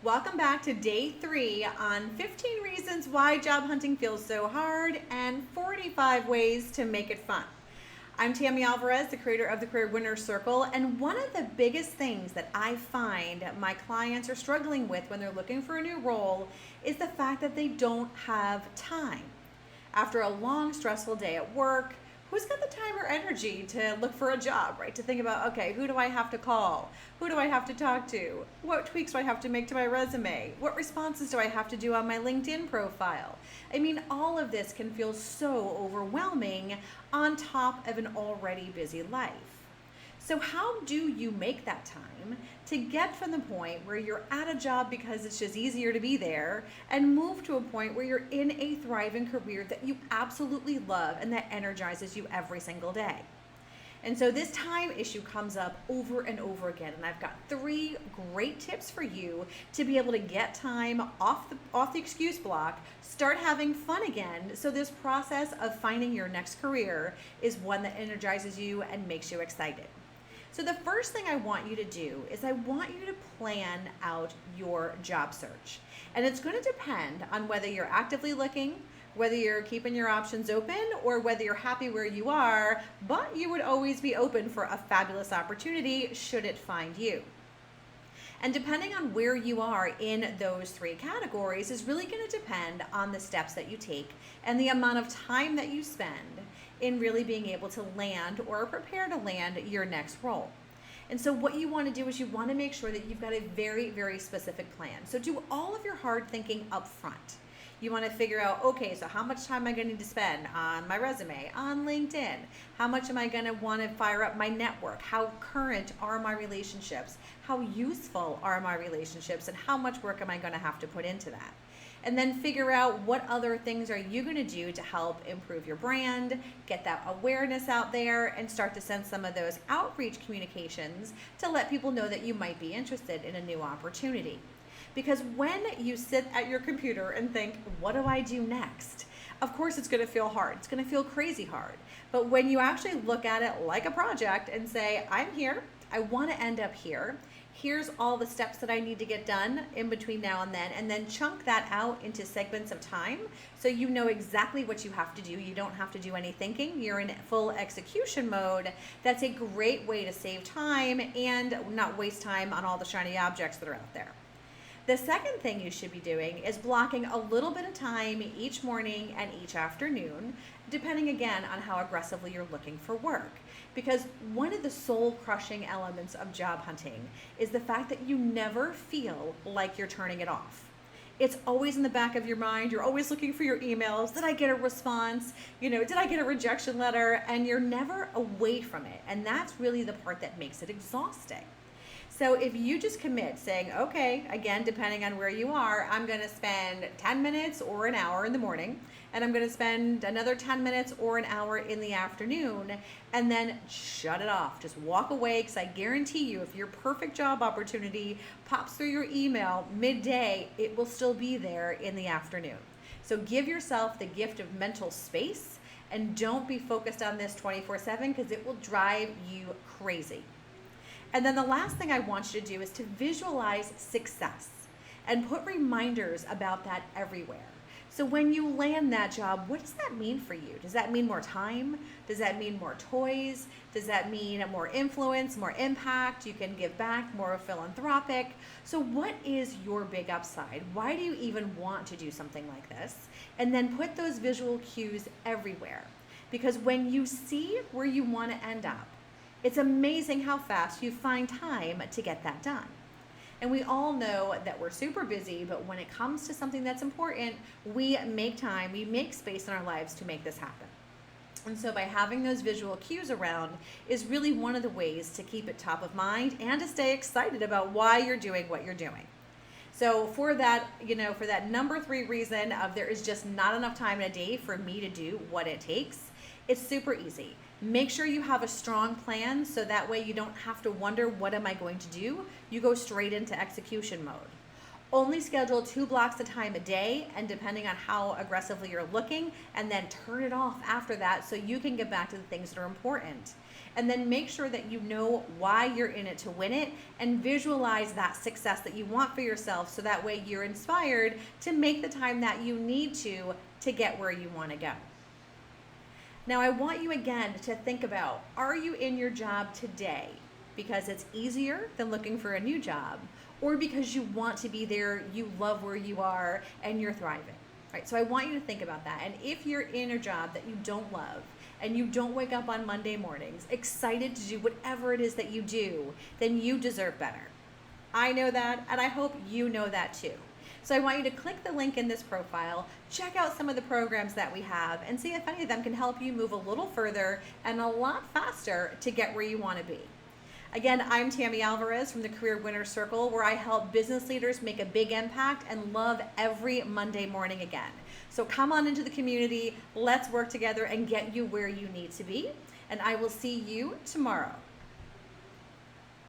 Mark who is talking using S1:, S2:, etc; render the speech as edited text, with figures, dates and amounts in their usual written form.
S1: Welcome back to day 3 on 15 reasons why job hunting feels so hard and 45 ways to make it fun. I'm Tammy Alvarez, the creator of the Career Winner's Circle, and one of the biggest things that I find my clients are struggling with when they're looking for a new role is the fact that they don't have time. After a long, stressful day at work, who's got the time or energy to look for a job, right? To think about, okay, who do I have to call? Who do I have to talk to? What tweaks do I have to make to my resume? What responses do I have to do on my LinkedIn profile? I mean, all of this can feel so overwhelming on top of an already busy life. So how do you make that time to get from the point where you're at a job because it's just easier to be there and move to a point where you're in a thriving career that you absolutely love and that energizes you every single day? And so this time issue comes up over and over again, and I've got 3 great tips for you to be able to get time off the excuse block, start having fun again, so this process of finding your next career is one that energizes you and makes you excited. So the first thing I want you to do is I want you to plan out your job search. And it's going to depend on whether you're actively looking, whether you're keeping your options open, or whether you're happy where you are, but you would always be open for a fabulous opportunity should it find you. And depending on where you are in those 3 categories is really going to depend on the steps that you take and the amount of time that you spend in really being able to land or prepare to land your next role. And so what you want to do is you want to make sure that you've got a very, very specific plan. So do all of your hard thinking up front. You want to figure out, okay, so how much time am I going to need to spend on my resume, on LinkedIn? How much am I going to want to fire up my network? How current are my relationships? How useful are my relationships? And how much work am I going to have to put into that? And then figure out what other things are you going to do to help improve your brand, get that awareness out there, and start to send some of those outreach communications to let people know that you might be interested in a new opportunity. Because when you sit at your computer and think, what do I do next? Of course it's going to feel hard. It's going to feel crazy hard. But when you actually look at it like a project and say, I'm here, I want to end up here. Here's all the steps that I need to get done in between now and then chunk that out into segments of time so you know exactly what you have to do. You don't have to do any thinking. You're in full execution mode. That's a great way to save time and not waste time on all the shiny objects that are out there. The second thing you should be doing is blocking a little bit of time each morning and each afternoon, depending again on how aggressively you're looking for work. Because one of the soul-crushing elements of job hunting is the fact that you never feel like you're turning it off. It's always in the back of your mind. You're always looking for your emails. Did I get a response? Did I get a rejection letter? And you're never away from it. And that's really the part that makes it exhausting. So if you just commit saying, okay, again, depending on where you are, I'm going to spend 10 minutes or an hour in the morning, and I'm going to spend another 10 minutes or an hour in the afternoon, and then shut it off. Just walk away, because I guarantee you, if your perfect job opportunity pops through your email midday, it will still be there in the afternoon. So give yourself the gift of mental space, and don't be focused on this 24/7, because it will drive you crazy. And then the last thing I want you to do is to visualize success and put reminders about that everywhere. So when you land that job, what does that mean for you? Does that mean more time? Does that mean more toys? Does that mean more influence, more impact? You can give back, more philanthropic. So what is your big upside? Why do you even want to do something like this? And then put those visual cues everywhere. Because when you see where you want to end up, it's amazing how fast you find time to get that done. And we all know that we're super busy, but when it comes to something that's important, we make time, we make space in our lives to make this happen. And so by having those visual cues around is really one of the ways to keep it top of mind and to stay excited about why you're doing what you're doing. So for that, for that number 3 reason of there is just not enough time in a day for me to do what it takes, it's super easy. Make sure you have a strong plan so that way you don't have to wonder, what am I going to do? You go straight into execution mode. Only schedule 2 blocks of time a day, and depending on how aggressively you're looking, and then turn it off after that so you can get back to the things that are important. And then make sure that you know why you're in it to win it, and visualize that success that you want for yourself so that way you're inspired to make the time that you need to get where you want to go. Now, I want you again to think about, are you in your job today because it's easier than looking for a new job, or because you want to be there, you love where you are, and you're thriving? Right? So I want you to think about that. And if you're in a job that you don't love, and you don't wake up on Monday mornings excited to do whatever it is that you do, then you deserve better. I know that, and I hope you know that too. So I want you to click the link in this profile, check out some of the programs that we have, and see if any of them can help you move a little further and a lot faster to get where you want to be. Again, I'm Tammy Alvarez from the Career Winner Circle, where I help business leaders make a big impact and love every Monday morning again. So come on into the community, let's work together and get you where you need to be. And I will see you tomorrow.